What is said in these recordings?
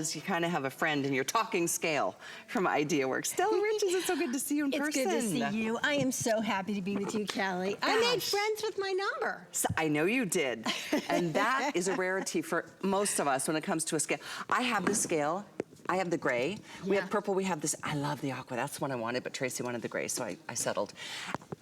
You kind of have a friend in your talking scale from IdeaWorks. Stella Riches, it's so good to see you in person. It's good to see you. I am so happy to be with you, Kelly. I made friends with my number. So, I know you did. And that is a rarity for most of us when it comes to a scale. I have the scale. I have the gray. Yeah. We have purple. We have this. I love the aqua. That's the one I wanted, but Tracy wanted the gray, so I settled.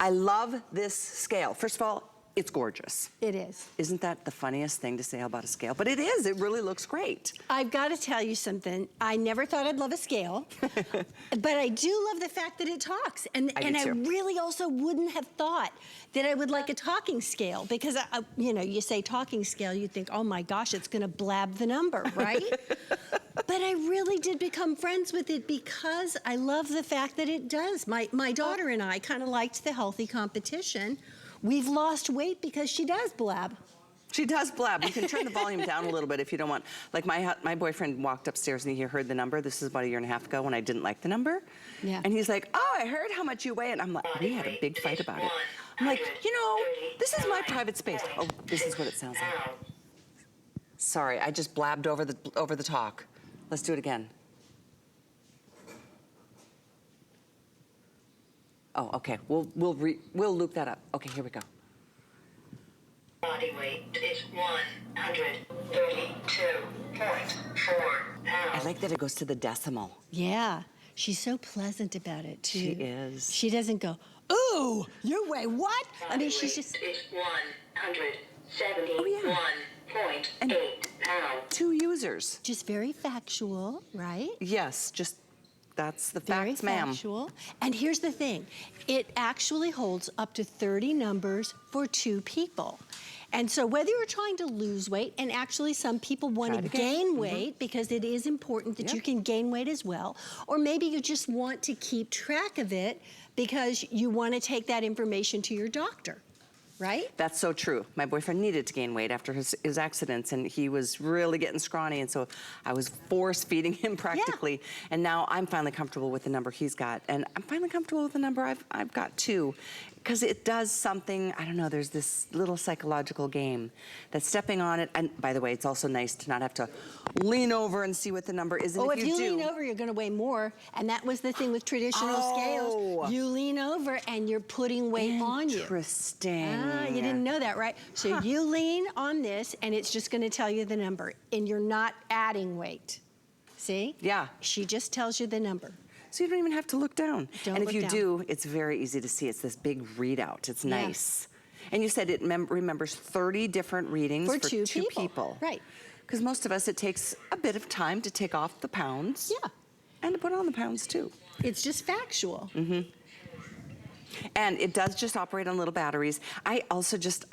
I love this scale. First of all, it's gorgeous. It is. Isn't that the funniest thing to say about a scale? But it is. It really looks great. I've got to tell you something. I never thought I'd love a scale, but I do love the fact that it talks. And I really also wouldn't have thought that I would like a talking scale because, you know, you say talking scale, you think, oh my gosh, it's going to blab the number, right? But I really did become friends with it because I love the fact that it does. My daughter and I kind of liked the healthy competition. We've lost weight because she does blab. She does blab. You can turn the volume down a little bit if you don't want. Like my boyfriend walked upstairs and he heard the number. This is about a year and a half ago when I didn't like the number. Yeah. And he's like, oh, I heard how much you weigh. And I'm like, we had a big fight about it. I'm like, you know, this is my private space. Oh, this is what it sounds like. Sorry, I just blabbed over the talk. Let's do it again. Oh, okay. We'll loop that up. Okay, here we go. Body weight is 132.4 pounds. I like that it goes to the decimal. Yeah, she's so pleasant about it too. She is. She doesn't go, ooh, you weigh what? I mean, she's just. Is 171.8 pounds. 2 users. Just very factual, right? Yes, just. That's the very facts, ma'am. Factual. And here's the thing. It actually holds up to 30 numbers for 2 people. And so whether you're trying to lose weight, and actually some people want to gain weight because it is important that you can gain weight as well, or maybe you just want to keep track of it because you want to take that information to your doctor. Right? That's so true. My boyfriend needed to gain weight after his accidents, and he was really getting scrawny, and so I was force feeding him practically. Yeah. And now I'm finally comfortable with the number he's got, and I'm finally comfortable with the number I've got too, because it does something. I don't know. There's this little psychological game that stepping on it. And by the way, it's also nice to not have to lean over and see what the number is. And if you lean over, you're going to weigh more, and that was the thing with traditional scales. You lean over, and you're putting weight on you. Interesting. You didn't know that, right? So you lean on this, and it's just going to tell you the number, and you're not adding weight. See? Yeah. She just tells you the number. So you don't even have to look down. Don't and if look you down. do, it's very easy to see. It's this big readout. It's nice. And you said it remembers 30 different readings for two people. Right. Because most of us, it takes a bit of time to take off the pounds. Yeah. And to put on the pounds too. It's just factual. Mm-hmm. And it does just operate on little batteries. I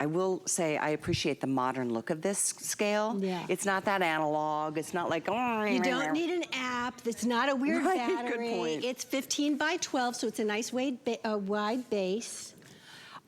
will say I appreciate the modern look of this scale. Yeah. It's not that analog. It's not like, oh. You don't need an app. It's not a weird battery. Good point. It's 15 by 12, so it's a nice wide base.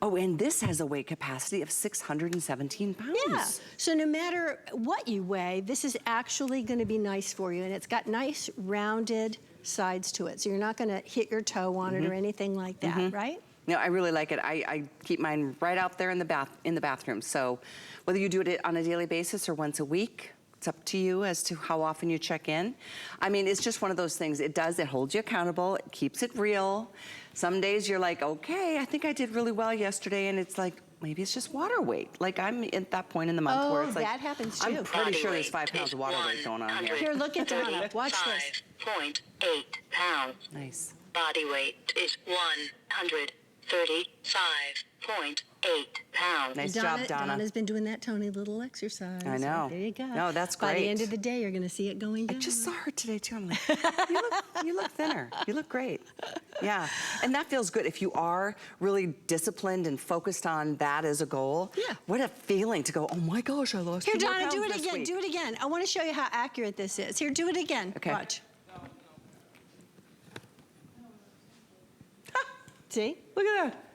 Oh, and this has a weight capacity of 617 pounds. Yeah, so no matter what you weigh, this is actually gonna be nice for you, and it's got nice rounded sides to it, so you're not gonna hit your toe on it or anything like that, right? No, I really like it. I keep mine right out there in the bathroom, so whether you do it on a daily basis or once a week, it's up to you as to how often you check in. I mean, it's just one of those things. It holds you accountable, it keeps it real. Some days you're like, okay, I think I did really well yesterday, and it's like, maybe it's just water weight. Like I'm at that point in the month where it's like, that happens too. I'm pretty sure there's 5 pounds of water weight going on here. Here, look at Donna, watch this. 5.8 pounds. Nice. Body weight is 135.8 pounds. Nice job, Donna. Donna's been doing that Tony little exercise. I know. There you go. No, that's great. By the end of the day, you're going to see it going down. I just saw her today, too. I'm like, you look thinner. You look great. Yeah. And that feels good. If you are really disciplined and focused on that as a goal, what a feeling to go, oh my gosh, I lost 2 more pounds. Here, Donna, do it again. Do it again. I want to show you how accurate this is. Here, do it again. Okay. Watch. See? Look at that.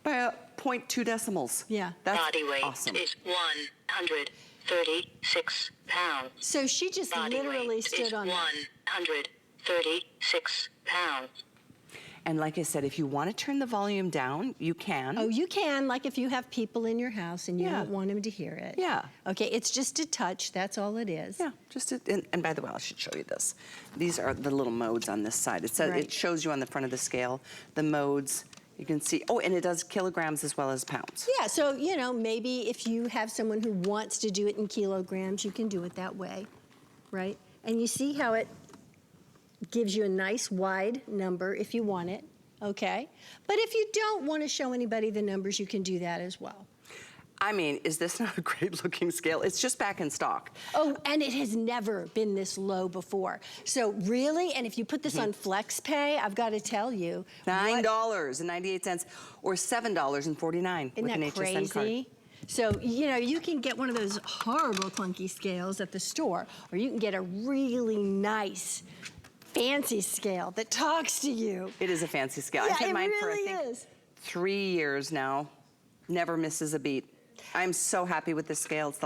By a 0.2 decimals. Yeah. That's body weight awesome. is 136 pounds. So she just literally stood on 136 pounds. And like I said, if you want to turn the volume down, you can. Oh, you can, like if you have people in your house and you Yeah. don't want them to hear it. Yeah. Okay, it's just a touch, that's all it is. Yeah, and by the way, I should show you this. These are the little modes on this side. It says, Right. It shows you on the front of the scale, the modes. You can see, oh, and it does kilograms as well as pounds. Yeah, so, you know, maybe if you have someone who wants to do it in kilograms, you can do it that way, right? And you see how it gives you a nice wide number if you want it, okay? But if you don't want to show anybody the numbers, you can do that as well. I mean, is this not a great looking scale? It's just back in stock. Oh, and it has never been this low before. So really, and if you put this on FlexPay, I've got to tell you. $9.98 or $7.49 with an Isn't that HSN card. crazy? So, you know, you can get one of those horrible clunky scales at the store, or you can get a really nice, fancy scale that talks to you. It is a fancy scale. Yeah, I've had it mine really for, I think, is. 3 years now. Never misses a beat. I'm so happy with this scale. It's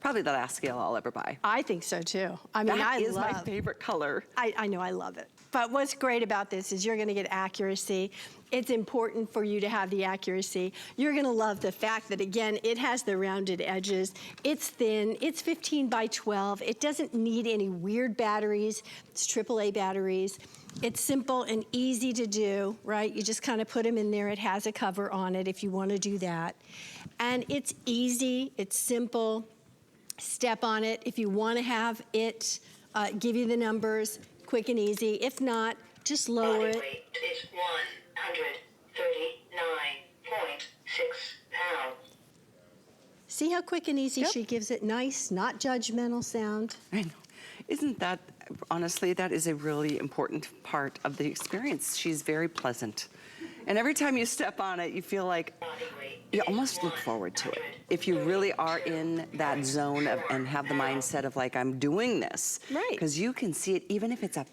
probably the last scale I'll ever buy. I think so too. I mean, That is my favorite color. I know, I love it. But what's great about this is you're going to get accuracy. It's important for you to have the accuracy. You're going to love the fact that, again, it has the rounded edges. It's thin. It's 15 by 12. It doesn't need any weird batteries. It's AAA batteries. It's simple and easy to do, right? You just kind of put them in there. It has a cover on it if you want to do that. And it's easy. It's simple. Step on it. If you want to have it give you the numbers, quick and easy. If not, just lower Body it. weight is 139.6 pounds. See how quick and easy Yep. she gives it? Nice, not judgmental sound. I know. Isn't that, honestly, that is a really important part of the experience. She's very pleasant. And every time you step on it, you feel like Body weight you is almost look forward to it. If you really are in that zone of, and have the mindset of like, I'm doing this. Right. Because you can see it even if it's a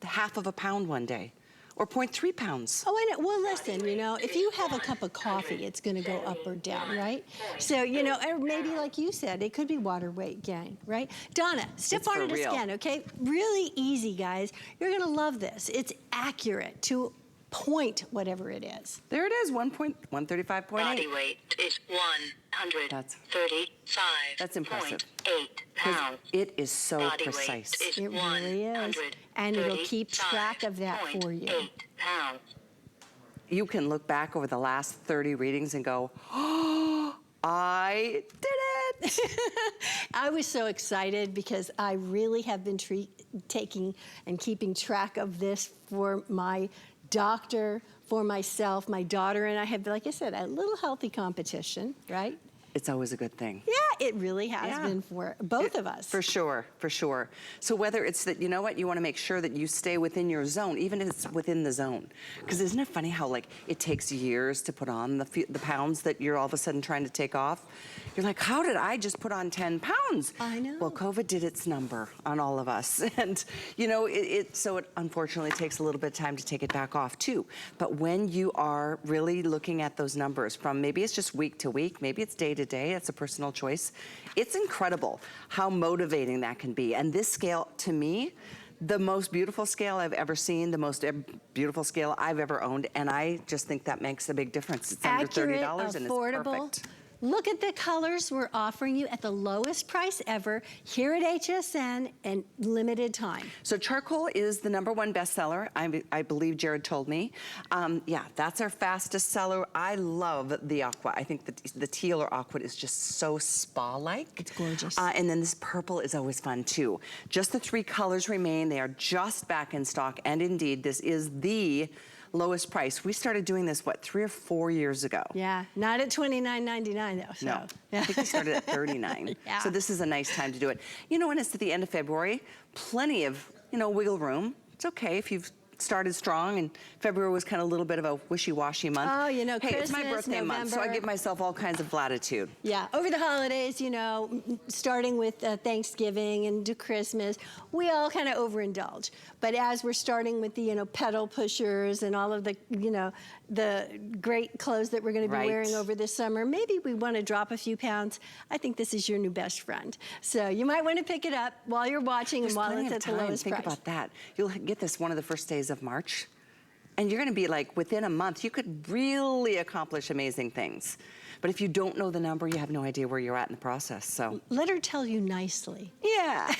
half of a pound one day or 0.3 pounds. Oh, I know. Well, listen, you know, if you have a cup of coffee, it's going to go up or down, right? So, you know, or maybe like you said, it could be water weight gain, right? Donna, step It's on for it real. again, okay? Really easy, guys. You're going to love this. It's accurate to point whatever it is. There it is, 135.8. Body weight is 135.8 That's impressive. pounds. Because it is so Body precise. weight is It really is. And it'll keep track of that for you. 135.8 pounds. You can look back over the last 30 readings and go, oh, I did it. I was so excited because I really have been taking and keeping track of this for my doctor, for myself. My daughter and I have, like I said, a little healthy competition, right? It's always a good thing. Yeah, it really has Yeah. been for both of us. For sure, for sure. So whether it's that, you know what, you want to make sure that you stay within your zone, even if it's within the zone. Because isn't it funny how like it takes years to put on the pounds that you're all of a sudden trying to take off? You're like, how did I just put on 10 pounds? I know. Well, COVID did its number on all of us. And, you know, so it unfortunately takes a little bit of time to take it back off too. But when you are really looking at those numbers from maybe it's just week to week, maybe it's day to day, it's a personal choice. It's incredible how motivating that can be. And this scale, to me, the most beautiful scale I've ever seen, the most beautiful scale I've ever owned, and I just think that makes a big difference. It's under Accurate, $30 and it's affordable. perfect. Look at the colors we're offering you at the lowest price ever here at HSN and limited time. So charcoal is the #1 bestseller, I believe Jared told me. Yeah, that's our fastest seller. I love the aqua. I think the teal or aqua is just so spa-like. It's gorgeous. And then this purple is always fun too. Just the 3 colors remain. They are just back in stock. And indeed, this is the lowest price. We started doing this, what, 3 or 4 years ago? Yeah, not at $29.99 though. So. No, Yeah. I think we started at $39. Yeah. So this is a nice time to do it. You know, when it's at the end of February, plenty of, you know, wiggle room. It's okay if you've started strong and February was kind of a little bit of a wishy-washy month. Oh, you know, hey, it's my Christmas, birthday month, so I November. give myself all kinds of latitude. Yeah, over the holidays, you know, starting with Thanksgiving and to Christmas, we all kind of overindulge. But as we're starting with the, you know, pedal pushers and all of the, you know, the great clothes that we're going to be Right. wearing over this summer, maybe we want to drop a few pounds. I think this is your new best friend. So you might want to pick it up while you're watching There's and while plenty it's of at the time. lowest Think price. about that. You'll get this one of the first days of March. And you're gonna be like, within a month, you could really accomplish amazing things. But if you don't know the number, you have no idea where you're at in the process, so. Let her tell you nicely. Yeah.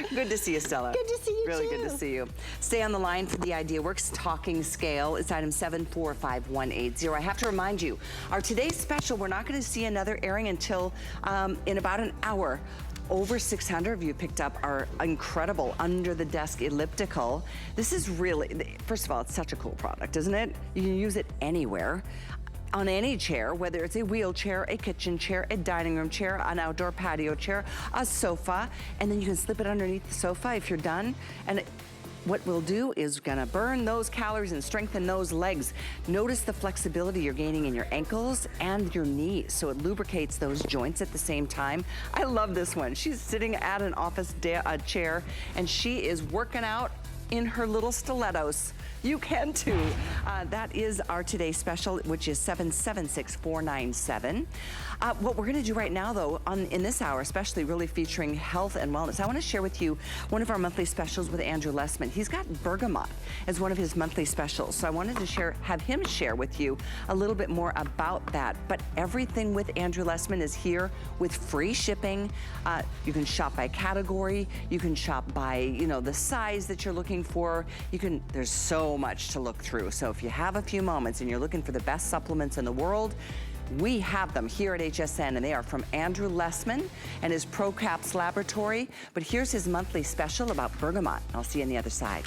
Good to see you, Stella. Good to see you, really too. Good to see you. Stay on the line for the IdeaWorks talking scale. It's item 745180. I have to remind you, our today's special, we're not gonna see another airing until in about an hour. Over 600 of you picked up our incredible under the desk elliptical. This is really, first of all, it's such a cool product, isn't it? You can use it anywhere. On any chair, whether it's a wheelchair, a kitchen chair, a dining room chair, an outdoor patio chair, a sofa, and then you can slip it underneath the sofa if you're done. And what we'll do is gonna burn those calories and strengthen those legs. Notice the flexibility you're gaining in your ankles and your knees, so it lubricates those joints at the same time. I love this one. She's sitting at an office chair, and she is working out in her little stilettos. You can too. That is our today's special, which is 776497. What we're gonna do right now though, in this hour, especially really featuring health and wellness, I wanna share with you one of our monthly specials with Andrew Lessman. He's got bergamot as one of his monthly specials. So I wanted to have him share with you a little bit more about that. But everything with Andrew Lessman is here with free shipping. You can shop by category. You can shop by, the size that you're looking for. There's so much to look through. So if you have a few moments and you're looking for the best supplements in the world, we have them here at HSN, and they are from Andrew Lessman and his ProCaps Laboratory. But here's his monthly special about bergamot. I'll see you on the other side.